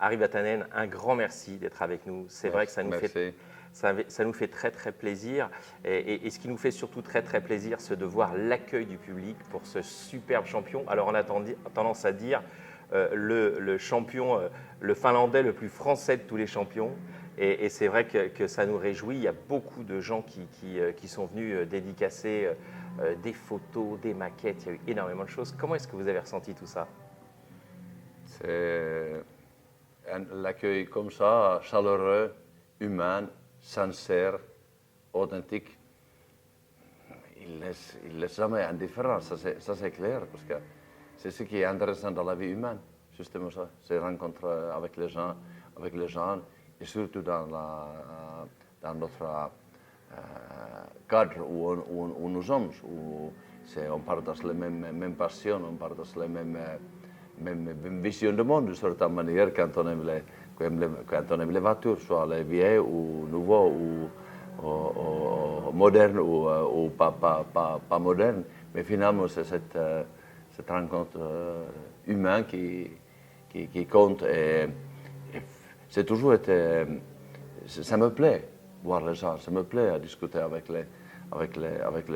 Harry Vatanen, un grand merci d'être avec nous. C'est vrai que ça nous fait très très plaisir. Et ce qui nous fait surtout très très plaisir, c'est de voir l'accueil du public pour ce superbe champion. Alors on a tendance à dire le champion, le Finlandais le plus français de tous les champions. Et c'est vrai que ça nous réjouit. Il y a beaucoup de gens qui sont venus dédicacer des photos, des maquettes. Il y a eu énormément de choses. Comment est-ce que vous avez ressenti tout ça? C'est l'accueil comme ça, chaleureux, humain, sincère, authentique. Il laisse jamais indifférent, ça c'est clair, parce que c'est ce qui est intéressant dans la vie humaine, justement ça, ces rencontres avec les gens, et surtout dans notre cadre où nous sommes, où on partage les mêmes passions, on partage les même vision du monde d'une certaine manière quand on aime les voitures, soit les vieilles ou nouveaux ou modernes ou pas modernes. Mais finalement, c'est cette rencontre humaine qui compte. Et c'est toujours été. Ça me plaît, voir les gens, ça me plaît à discuter avec les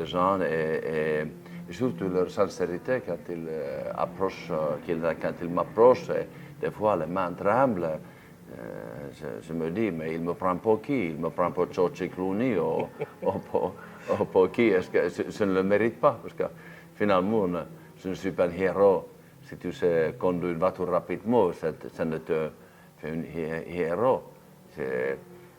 gens et surtout leur sincérité quand ils quand ils m'approchent, des fois les mains tremblent. Je me dis, mais il me prend pour qui? Il me prend pour George Clooney ou pour qui? Est-ce que je ne le mérite pas? Parce que finalement, je ne suis pas un héros. Si tu sais conduire une voiture rapidement, ça ne te fait un héros.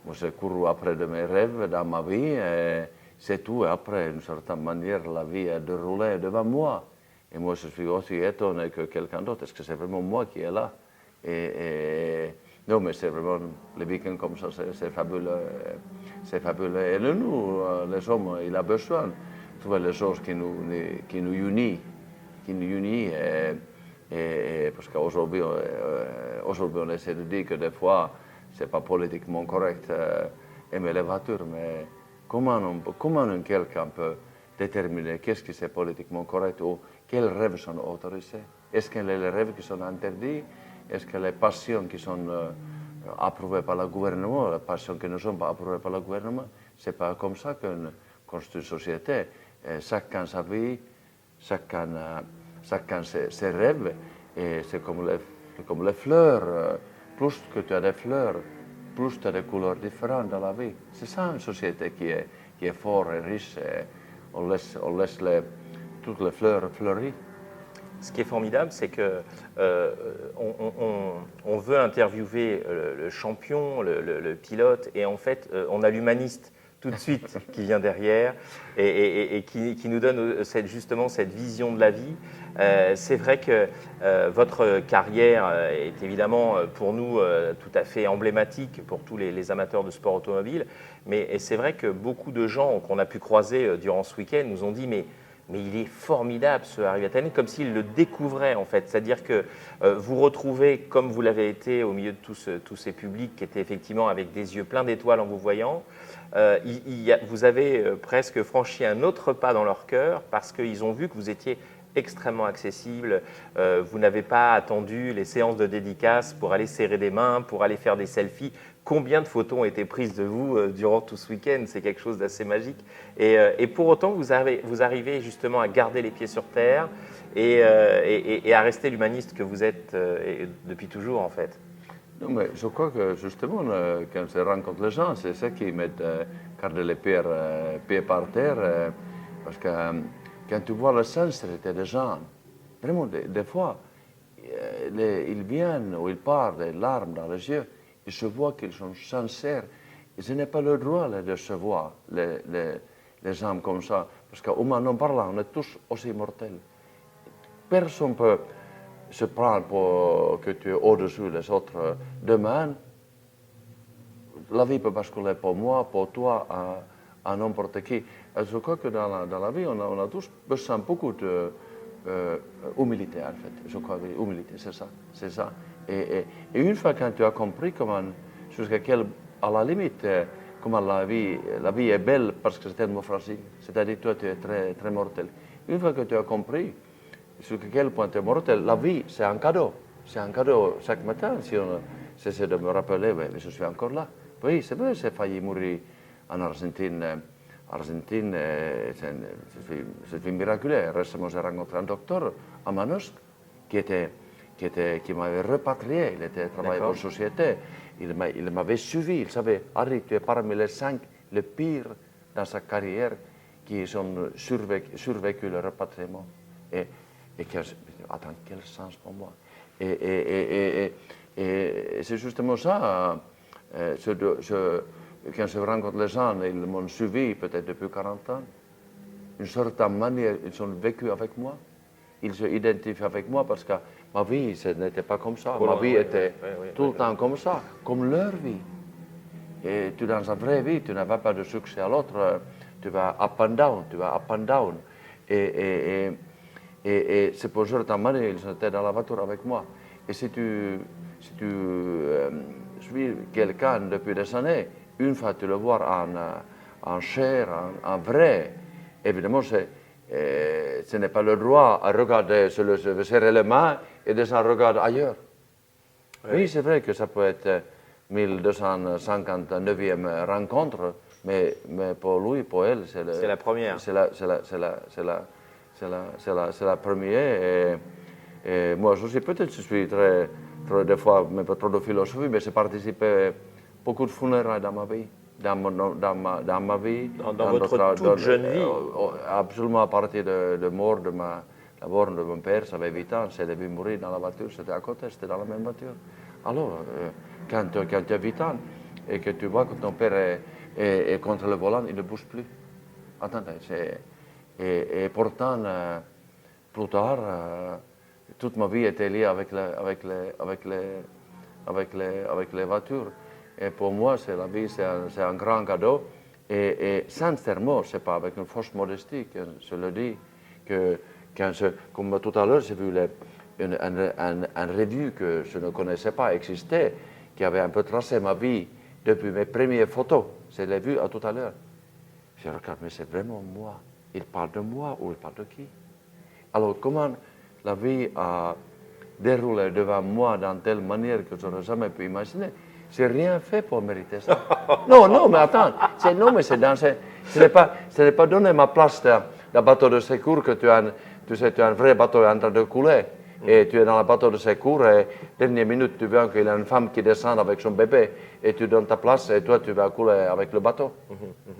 Moi, j'ai couru après de mes rêves dans ma vie. Et c'est tout. Et après, d'une certaine manière, la vie a déroulé devant moi. Et moi, je suis aussi étonné que quelqu'un d'autre. Est-ce que c'est vraiment moi qui est là? Non, mais c'est vraiment, les week-ends comme ça, c'est fabuleux. C'est fabuleux. Et nous, les hommes, il a besoin de trouver les choses qui nous unissent. Parce qu'aujourd'hui, on essaie de dire que des fois, c'est pas politiquement correct aimer les voitures, mais comment quelqu'un peut déterminer qu'est-ce qui c'est politiquement correct ou quels rêves sont autorisés? Est-ce que les rêves qui sont interdits? Est-ce que les passions qui sont approuvées par le gouvernement, les passions qui ne sont pas approuvées par le gouvernement, c'est pas comme ça qu'on construit une société. Chacun sa vie, chacun ses rêves, et c'est comme les fleurs. Plus que tu as des fleurs, plus tu as des couleurs différentes dans la vie. C'est ça une société qui est forte et riche. Et on laisse toutes les fleurs fleurir. Ce qui est formidable, c'est que on veut interviewer le champion, le pilote, et en fait, on a l'humaniste tout de suite qui vient derrière et qui nous donne justement cette vision de la vie. C'est vrai que votre carrière est évidemment pour nous tout à fait emblématique pour tous les amateurs de sport automobile, mais c'est vrai que beaucoup de gens qu'on a pu croiser durant ce week-end nous ont dit mais il est formidable ce Harry Vatanen, comme s'il le découvrait en fait. C'est-à-dire que vous retrouvez, comme vous l'avez été au milieu de tous ces publics qui étaient effectivement avec des yeux pleins d'étoiles en vous voyant, vous avez presque franchi un autre pas dans leur cœur parce qu'ils ont vu que vous étiez extrêmement accessible. Vous n'avez pas attendu les séances de dédicaces pour aller serrer des mains, pour aller faire des selfies. Combien de photos ont été prises de vous durant tout ce week-end? C'est quelque chose d'assez magique. Et pour autant, vous arrivez justement à garder les pieds sur terre et à rester l'humaniste que vous êtes depuis toujours en fait. Non, mais je crois que justement, quand je rencontre les gens, c'est ça qui m'aide à garder les pieds par terre. Parce que quand tu vois la sincérité des gens, vraiment, des fois, ils viennent ou ils partent des larmes dans les yeux, et je vois qu'ils sont sincères. Et je n'ai pas le droit de recevoir les âmes comme ça. Parce qu'humainement parlant, on est tous aussi mortels. Personne ne peut se prendre pour que tu es au-dessus des autres. Demain, la vie peut basculer pour moi, pour toi, à n'importe qui. Et je crois que dans la vie, on a tous besoin beaucoup d'humilité, en fait. Je crois que l'humilité, c'est ça. Et une fois que tu as compris comment, jusqu'à quelle, à la limite, comment la vie est belle parce que c'est tellement fragile, c'est-à-dire toi, tu es très, très mortel. Une fois que tu as compris jusqu'à quel point tu es mortel, la vie, c'est un cadeau. C'est un cadeau chaque matin c'est de me rappeler, mais je suis encore là. Oui, c'est vrai, j'ai failli mourir en Argentine. Argentine, c'est miraculeux. Récemment, j'ai rencontré un docteur à Manosque qui m'avait repatrié. Il était travaillé pour la société. Il m'avait suivi. Il savait, Harry, tu es parmi les 5 les pires dans sa carrière qui ont survécu le repatriement. Et attends, quel sens pour moi. Et c'est justement ça. Quand je rencontre les gens, ils m'ont suivi peut-être depuis 40 ans. Une certaine manière, ils ont vécu avec moi. Ils se identifient avec moi parce que ma vie, ce n'était pas comme ça. Ma vie était tout le temps comme ça, comme leur vie. Et dans la vraie vie, tu n'as pas de succès à l'autre. Tu vas up and down, tu vas up and down. Et c'est pour certaine manière, ils étaient dans la voiture avec moi. Et si tu suis quelqu'un depuis des années, une fois tu le vois en chair, en vrai, évidemment, ce n'est pas le droit à regarder, se serrer les mains et de s'en regarder ailleurs. Oui, c'est vrai que ça peut être 1259e rencontre, mais pour lui, pour elle, c'est la première. C'est la première. Et moi aussi, peut-être je suis des fois, mais pas trop de philosophie, mais j'ai participé beaucoup de funérailles dans ma vie. Dans ma vie. Dans votre toute jeune vie. Absolument, à partir de la mort de mon père, ça avait 8 ans, je l'ai vu mourir dans la voiture, c'était à côté, c'était dans la même voiture. Alors, quand tu as 8 ans et que tu vois que ton père est contre le volant, il ne bouge plus. Attendez, et pourtant, plus tard, toute ma vie était liée avec les voitures. Et pour moi, la vie, c'est un grand cadeau. Et sincèrement, ce n'est pas avec une fausse modestie que je le dis, que comme tout à l'heure, j'ai vu un revue que je ne connaissais pas exister, qui avait un peu tracé ma vie depuis mes premières photos. Je l'ai vu tout à l'heure. Je regarde, mais c'est vraiment moi. Il parle de moi ou il parle de qui? Alors, comment la vie a déroulé devant moi dans telle manière que je n'aurais jamais pu imaginer? J'ai rien fait pour mériter ça. Non, mais attends. Ce n'est pas donner ma place dans bateau de secours que tu as un vrai bateau en train de couler. Et tu es dans le bateau de secours et dernière minute, tu vois qu'il y a une femme qui descend avec son bébé et tu donnes ta place et toi, tu vas couler avec le bateau.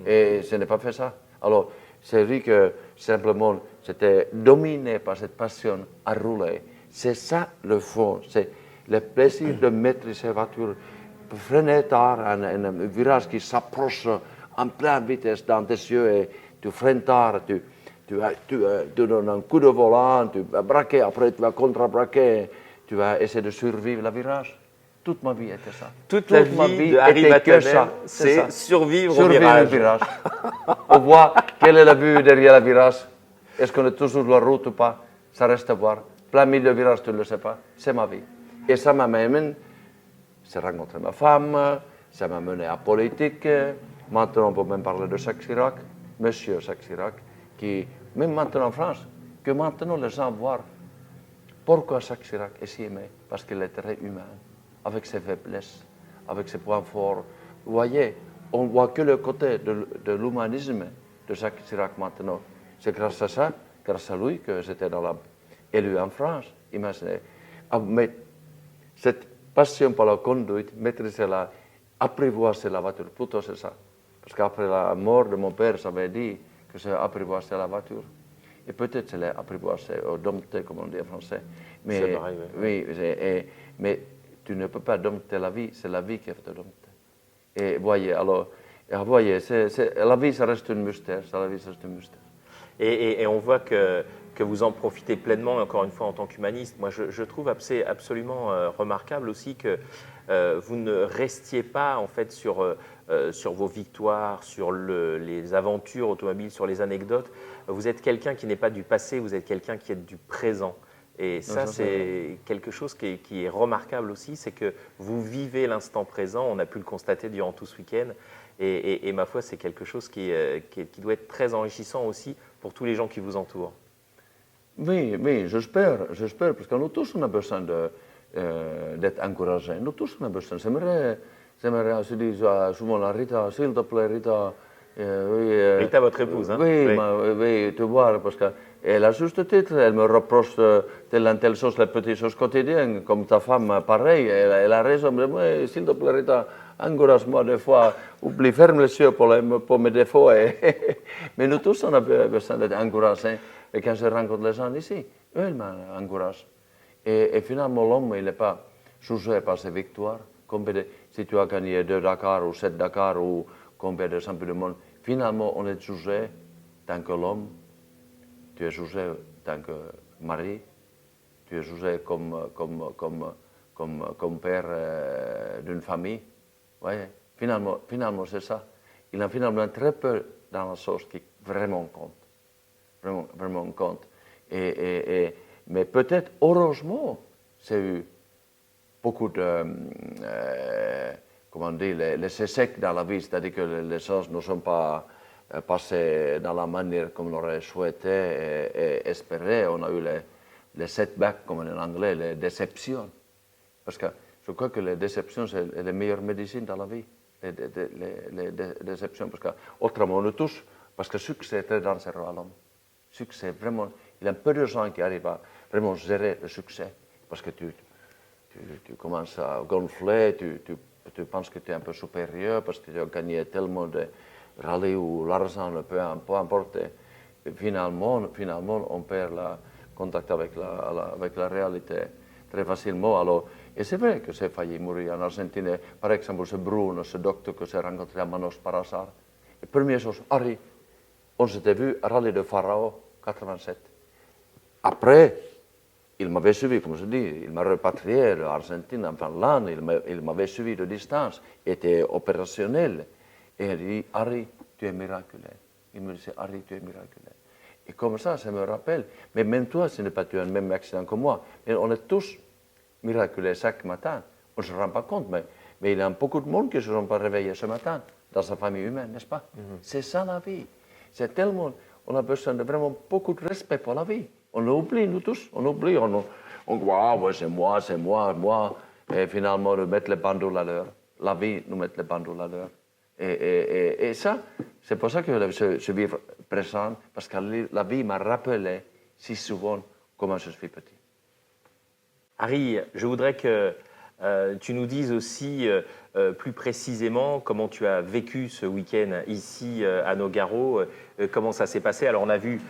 Et je n'ai pas fait ça. Alors, c'est vrai que simplement, j'étais dominé par cette passion à rouler. C'est ça le fond. C'est le plaisir de maîtriser la voiture. Freiner tard, un virage qui s'approche en pleine vitesse dans tes yeux et tu freines tard, tu donnes un coup de volant, tu vas braquer, après tu vas contre-braquer, tu vas essayer de survivre le virage. Toute ma vie était ça. Toute la vie de Harry Vatanen, c'est survivre au virage. On voit quel est le but derrière le virage. Est-ce qu'on est toujours sur la route ou pas? Ça reste à voir. Plein milieu de virage, tu ne le sais pas. C'est ma vie. Et ça m'a mené. J'ai rencontré ma femme, ça m'a mené à la politique. Maintenant, on peut même parler de Jacques Chirac, Monsieur Jacques Chirac, qui, même maintenant en France, que maintenant les gens voient pourquoi Jacques Chirac est si aimé. Parce qu'il est très humain, avec ses faiblesses, avec ses points forts. Vous voyez, on ne voit que le côté de l'humanisme de Jacques Chirac maintenant. C'est grâce à ça, grâce à lui, que j'étais élu en France. Imaginez. Mais cette passion pour la conduite, maîtriser apprivoiser la voiture, plutôt c'est ça. Parce qu'après la mort de mon père, j'avais dit que j'ai apprivoisé la voiture. Et peut-être je l'ai apprivoisé, ou dompté, comme on dit en français. Mais, c'est pareil, oui. Mais tu ne peux pas dompter la vie, c'est la vie qui va te dompter. Et voyez, la vie, ça reste un mystère, Et on voit que vous en profitez pleinement, encore une fois, en tant qu'humaniste. Moi, je trouve absolument remarquable aussi que vous ne restiez pas, en fait, sur vos victoires, sur les aventures automobiles, sur les anecdotes. Vous êtes quelqu'un qui n'est pas du passé, vous êtes quelqu'un qui est du présent. Et ça, c'est quelque chose qui est remarquable aussi, c'est que vous vivez l'instant présent. On a pu le constater durant tout ce week-end. Et ma foi, c'est quelque chose qui doit être très enrichissant aussi pour tous les gens qui vous entourent. Oui, j'espère, parce que nous tous, on a besoin d'être encouragés. Nous tous, on a besoin. J'aimerais, je dis souvent à Rita, s'il te plaît, Rita. Rita, votre épouse, hein? Oui, oui, tu vois, parce qu'elle a juste titre, elle me reproche telle chose, les petites choses quotidiennes, comme ta femme, pareil, elle a raison, mais s'il te plaît, Rita, encourage-moi des fois, oublie, ferme les yeux pour mes défauts. Mais nous tous, on a besoin d'être encouragés. Et quand je rencontre les gens ici, eux, ils m'encouragent. Et finalement, l'homme, il n'est pas jugé par ses victoires. Si tu as gagné 2 Dakar ou 7 Dakar ou combien de champions du monde, finalement, on est jugé tant que l'homme, tu es jugé tant que mari, tu es jugé comme père d'une famille. Ouais. Finalement, c'est ça. Il a finalement très peu dans la chose qui vraiment compte. Vraiment compte. Mais peut-être, heureusement, c'est eu beaucoup de, comment on dit, les échecs dans la vie, c'est-à-dire que les choses ne sont pas passées dans la manière comme on aurait souhaité et espéré. On a eu les setbacks, comme en anglais, les déceptions. Parce que je crois que les déceptions, c'est la meilleure médecine dans la vie. Les déceptions, parce qu'autrement, on le touche, parce que le succès est très dangereux à l'homme. Succès, vraiment, il y a peu de gens qui arrivent à vraiment gérer le succès, parce que tu commences à gonfler, tu penses que tu es un peu supérieur, parce que tu as gagné tellement de rallyes où l'argent ne peut importe. Et finalement, on perd le contact avec la réalité très facilement. Alors, et c'est vrai que j'ai failli mourir en Argentine. Par exemple, ce Bruno, ce docteur que j'ai rencontré à Manos par hasard. La première chose, Harry, on s'était vu à Rallye de Faraó, 87. Après, il m'avait suivi, comme je dis, il m'a repatrié de l'Argentine en Finlande, il m'avait suivi de distance, était opérationnel. Et il dit, Harry, tu es miraculeux. Il me disait, Harry, tu es miraculeux. Et comme ça me rappelle. Mais même toi, ce n'est pas tu as le même accident que moi. Mais on est tous miraculeux chaque matin. On ne se rend pas compte, mais il y a beaucoup de monde qui ne se sont pas réveillés ce matin dans sa famille humaine, n'est-ce pas? C'est ça la vie. C'est tellement, on a besoin de vraiment beaucoup de respect pour la vie. On l'oublie, nous tous, on oublie, on croit, ah ouais, c'est moi. Et finalement, nous mettons les bandeaux à l'heure. La vie nous met les bandeaux à l'heure. Et ça, c'est pour ça que je vis présent, parce que la vie m'a rappelé si souvent comment je suis petit. Harry, je voudrais que tu nous dises aussi plus précisément comment tu as vécu ce week-end ici à Nogaro, comment ça s'est passé. Alors on a vu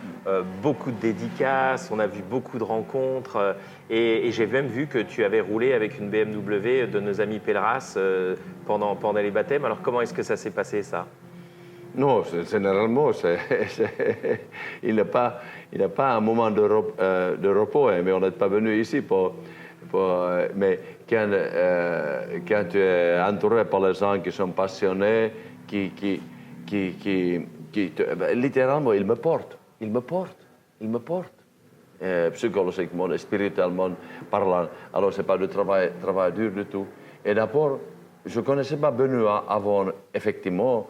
beaucoup de dédicaces, on a vu beaucoup de rencontres et j'ai même vu que tu avais roulé avec une BMW de nos amis Pelleras pendant les baptêmes. Alors comment est-ce que ça s'est passé ça? Non, généralement, il n'y a pas un moment de repos, hein, mais on n'est pas venu ici mais quand tu es entouré par les gens qui sont passionnés, littéralement, ils me portent. Psychologiquement et spirituellement parlant. Alors, ce n'est pas du travail dur du tout. Et d'abord, je ne connaissais pas Benoît avant, effectivement,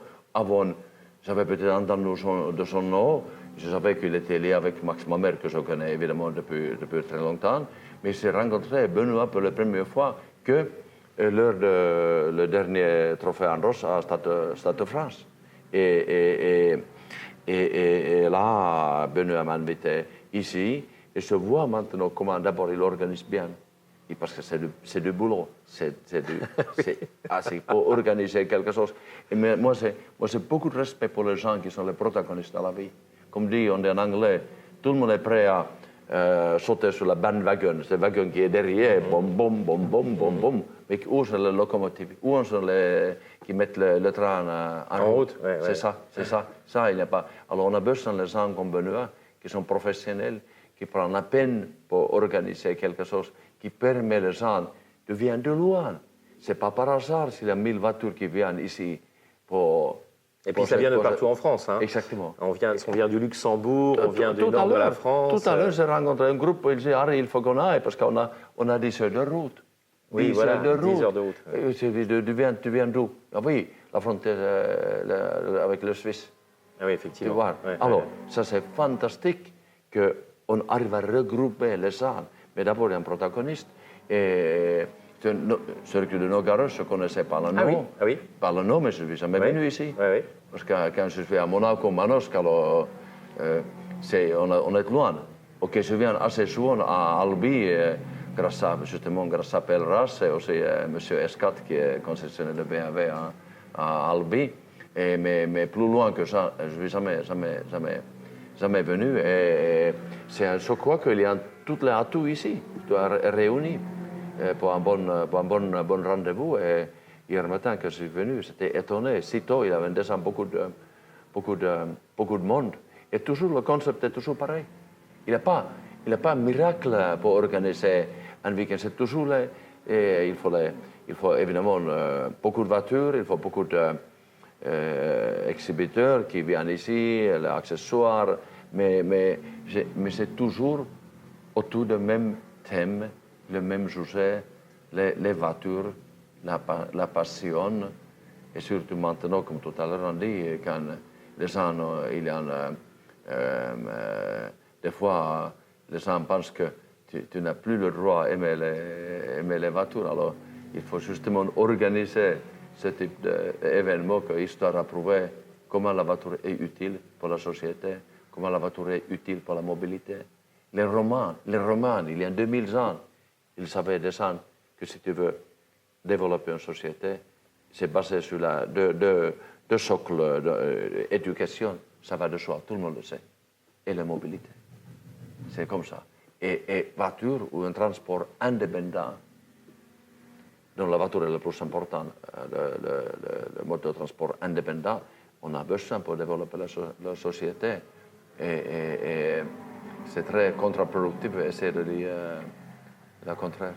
j'avais peut-être entendu de son nom, je savais qu'il était lié avec Max Mammer, que je connais évidemment depuis très longtemps, mais j'ai rencontré Benoît pour la première fois que lors de le dernier trophée en Roche à Stade de France. Et là, Benoît m'a invité ici, et je vois maintenant comment d'abord il organise bien. Et parce que c'est du boulot, c'est pour organiser quelque chose. Et moi, j'ai beaucoup de respect pour les gens qui sont les protagonistes dans la vie. Comme dit en anglais, tout le monde est prêt à sauter sur la bandwagon, c'est le wagon qui est derrière, bom. Mais où sont les locomotives? Où sont les qui mettent le train en route? Ouais, c'est ça. Ça, il n'y a pas. Alors, on a besoin de gens comme Benoît, qui sont professionnels, qui prennent la peine pour organiser quelque chose qui permet aux gens de venir de loin. Ce n'est pas par hasard s'il y a 1000 voitures qui viennent ici pour... Et puis ça vient de partout en France. Hein. Exactement. On vient du Luxembourg, on vient du nord de la France. Tout à l'heure, j'ai rencontré un groupe où ils disaient, Harry, il faut qu'on aille parce qu'on a 10 heures de route. Oui, voilà, 10 heures de route. Ouais. Tu viens d'où? Ah oui, la frontière avec le Suisse. Ah oui, effectivement. Tu vois. Ouais, alors, ça c'est fantastique qu'on arrive à regrouper les gens. Mais d'abord, il y a un protagoniste. Circuit de Nogaro, je connaissais pas le nom. Ah oui. Pas le nom, mais je ne suis jamais venu ici. Oui. Parce que quand je suis à Monaco, Manosque, alors, on est loin. Ok, je viens assez souvent à Albi, grâce à Pelleras et aussi M. Escat, qui est concessionnaire de BMW à Albi. Mais plus loin que ça, je ne suis jamais venu. Et je crois qu'il y a tous les atouts ici, réunis pour un bon rendez-vous. Et hier matin, quand je suis venu, j'étais étonné. Sitôt, il y avait déjà beaucoup de monde. Et toujours, le concept est toujours pareil. Il n'y a pas un miracle pour organiser un week-end. C'est toujours il faut évidemment beaucoup de voitures, il faut beaucoup d'exhibiteurs qui viennent ici, les accessoires, mais c'est toujours autour du même thème, le même sujet, les voitures, la passion, et surtout maintenant, comme tout à l'heure on dit, quand les gens, il y a des fois, les gens pensent que tu n'as plus le droit d'aimer les voitures. Alors, il faut justement organiser ce type d'événement, histoire à prouver comment la voiture est utile pour la société, comment la voiture est utile pour la mobilité. Les Romains, il y a 2000 ans, ils savaient déjà que si tu veux développer une société, c'est basé sur deux socles d'éducation, ça va de soi, tout le monde le sait, et la mobilité. C'est comme ça. Et voiture ou un transport indépendant, dont la voiture est le plus important, le mode de transport indépendant, on a besoin pour développer la société. Et c'est très contre-productif d'essayer de dire le contraire.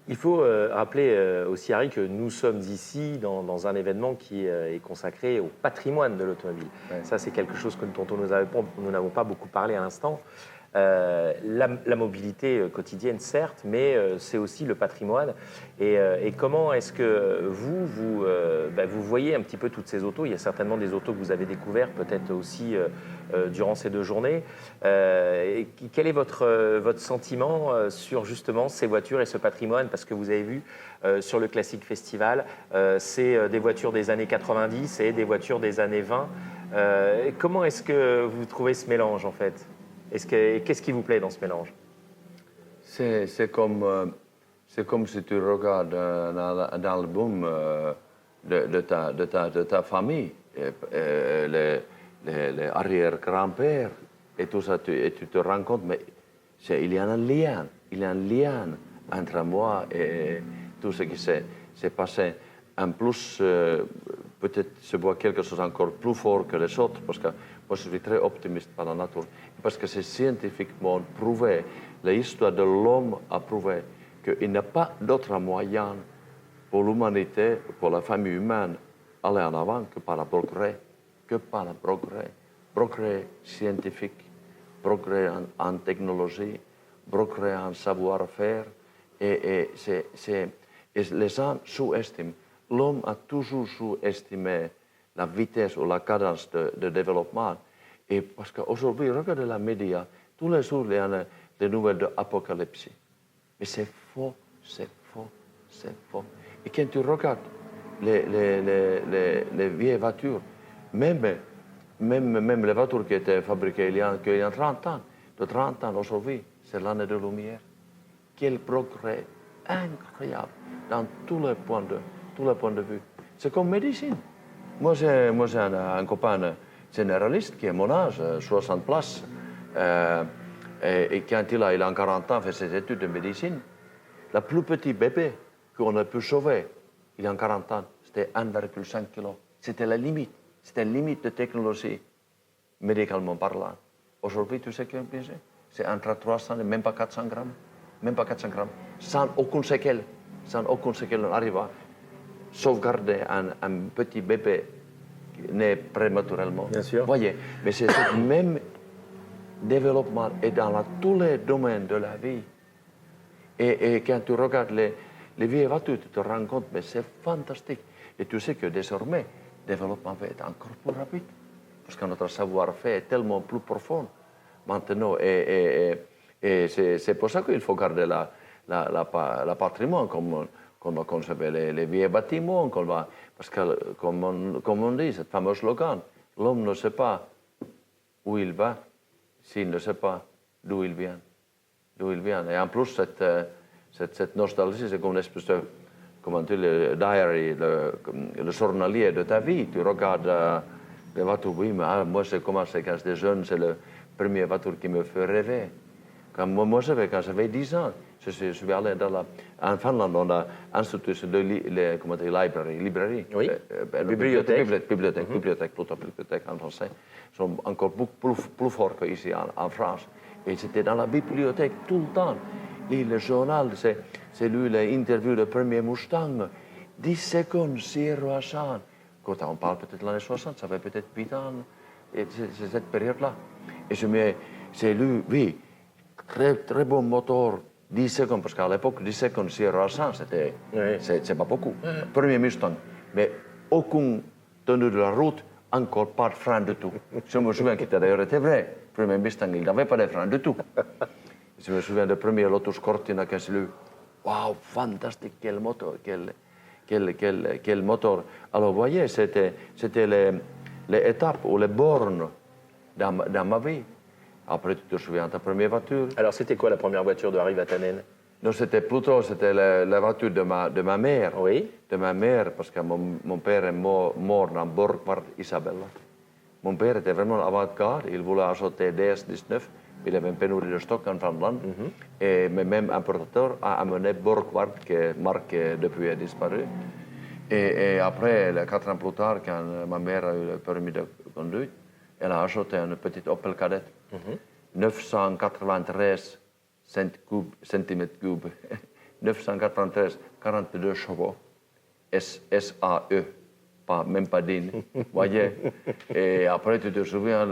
Il faut rappeler aussi, Harry, que nous sommes ici dans un événement qui est consacré au patrimoine de l'automobile. Ouais. Ça, c'est quelque chose dont nous n'avons pas beaucoup parlé à l'instant. La mobilité quotidienne, certes, mais c'est aussi le patrimoine. Et comment est-ce que vous voyez un petit peu toutes ces autos? Il y a certainement des autos que vous avez découvertes, peut-être aussi durant ces 2 journées. Quel est votre sentiment sur justement ces voitures et ce patrimoine? Parce que vous avez vu sur le Classic Festival, c'est des voitures des années 90 et des voitures des années 20. Comment est-ce que vous trouvez ce mélange, en fait? Qu'est-ce qui vous plaît dans ce mélange? C'est comme si tu regardes un album de ta famille, les arrière-grands-pères et tout ça, et tu te rends compte, mais il y a un lien entre moi et tout ce qui s'est passé. En plus, peut-être je vois quelque chose encore plus fort que les autres, parce que moi je suis très optimiste par la nature, parce que c'est scientifiquement prouvé, l'histoire de l'homme a prouvé qu'il n'y a pas d'autre moyen pour l'humanité, pour la famille humaine, aller en avant que par le progrès. Progrès scientifique, progrès en technologie, progrès en savoir-faire, et les gens sous-estiment. L'homme a toujours sous-estimé la vitesse ou la cadence de développement. Et parce qu'aujourd'hui, regardez les médias, tous les jours, il y a des nouvelles d'apocalypse. Mais c'est faux. Et quand tu regardes les vieilles voitures, même les voitures qui étaient fabriquées il y a 30 ans, de 30 ans aujourd'hui, c'est l'année de lumière. Quel progrès incroyable dans tous les points de vue. C'est comme médecine. Moi, j'ai un copain généraliste qui est mon âge, 60 places. Et quand il a 40 ans, fait ses études de médecine. Le plus petit bébé qu'on a pu sauver, il a 40 ans, c'était 1,5 kg. C'était la limite. C'était la limite de technologie, médicalement parlant. Aujourd'hui, tu sais combien c'est entre 300 et même pas 400 grammes. Même pas 400 grammes. Sans aucune séquelle. On arrive à sauvegarder un petit bébé né prématurément. Bien sûr. Voyez, mais c'est ce même développement est dans tous les domaines de la vie. Et quand tu regardes les vieilles voitures, tu te rends compte, mais c'est fantastique. Et tu sais que désormais, le développement va être encore plus rapide. Parce que notre savoir-faire est tellement plus profond maintenant. Et c'est pour ça qu'il faut garder la patrimoine, qu'on va conserver les vieux bâtiments, parce que, comme on dit, cette fameuse slogan, l'homme ne sait pas où il va s'il ne sait pas d'où il vient. Et en plus, cette nostalgie, c'est comme une espèce de, comment tu dis, le diary, le journalier de ta vie. Tu regardes les voitures, oui, mais moi, j'ai commencé quand j'étais jeune, c'est le premier voiture qui me fait rêver. Moi, quand j'avais 10 ans, je suis allé en Finlande, on a institué librairie. Oui, bibliothèque. Bibliothèque en français. Sont encore beaucoup plus forts qu'ici en France. Et c'était dans la bibliothèque tout le temps. Et le journal, c'est lu l'interview de premier Mustang. 10 secondes, 0 à 100. Quand on parle peut-être de l'année 60, ça fait peut-être 8 ans. Et c'est cette période-là. Et j'ai lu, oui, très bon moteur, 10 secondes, parce qu'à l'époque, 10 secondes, 0 à 100, c'est pas beaucoup. Premier Mustang. Mais aucune tenue de la route, encore pas de frein du tout. Je me souviens que d'ailleurs était vrai. Premier Mustang, il n'avait pas de frein du tout. Je me souviens du premier Lotus Cortina que j'ai lu. Waouh, fantastique, quel moteur, quel moteur. Alors, vous voyez, c'était les étapes ou les bornes dans ma vie. Après, tu te souviens de ta première voiture? Alors, c'était quoi la première voiture de Harry Vatanen? Non, c'était la voiture de ma mère. Oui. De ma mère, parce que mon père est mort dans Borgvard, Isabella. Mon père était vraiment avant-garde, il voulait acheter DS-19, il avait une pénurie de stock en Finlande, et même importateur a amené Borgvard, qui est marque depuis a disparu. Et après, 4 ans plus tard, quand ma mère a eu le permis de conduire, elle a acheté une petite Opel Kadett, 993 cm3, 993, 42 chevaux, SAE, même pas DIN, voyez. Et après, tu te souviens,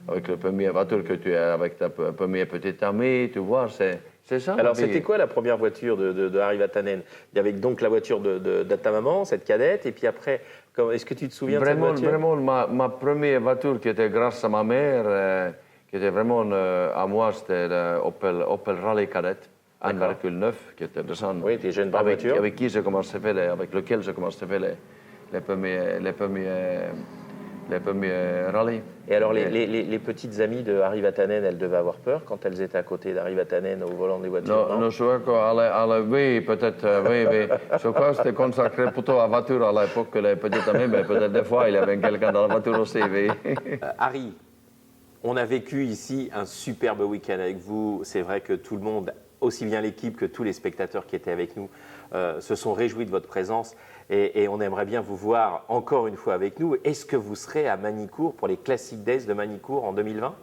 avec la première voiture que tu as, avec ta première petite amie, tu vois, c'est ça. Alors, c'était quoi la première voiture de Harry Vatanen? Il y avait donc la voiture de ta maman, cette Kadett, et puis après, est-ce que tu te souviens de cette voiture? Vraiment, ma première voiture qui était grâce à ma mère, qui était vraiment à moi, c'était l'Opel Rally Kadett, 1,9, qui était descendu. Oui, tes jeunes voitures. Avec lequel j'ai commencé à faire les premiers rallyes. Et alors, les petites amies de Harry Vatanen, elles devaient avoir peur quand elles étaient à côté d'Harry Vatanen au volant des voitures? Non, je crois oui, peut-être, oui. Je crois que c'était consacré plutôt à la voiture à l'époque que les petites amies, mais peut-être des fois, il y avait quelqu'un dans la voiture aussi, oui. Harry, on a vécu ici un superbe week-end avec vous. C'est vrai que tout le monde, aussi bien l'équipe que tous les spectateurs qui étaient avec nous, se sont réjouis de votre présence et on aimerait bien vous voir encore une fois avec nous. Est-ce que vous serez à Magny-Cours pour les Classic Days de Magny-Cours en 2020?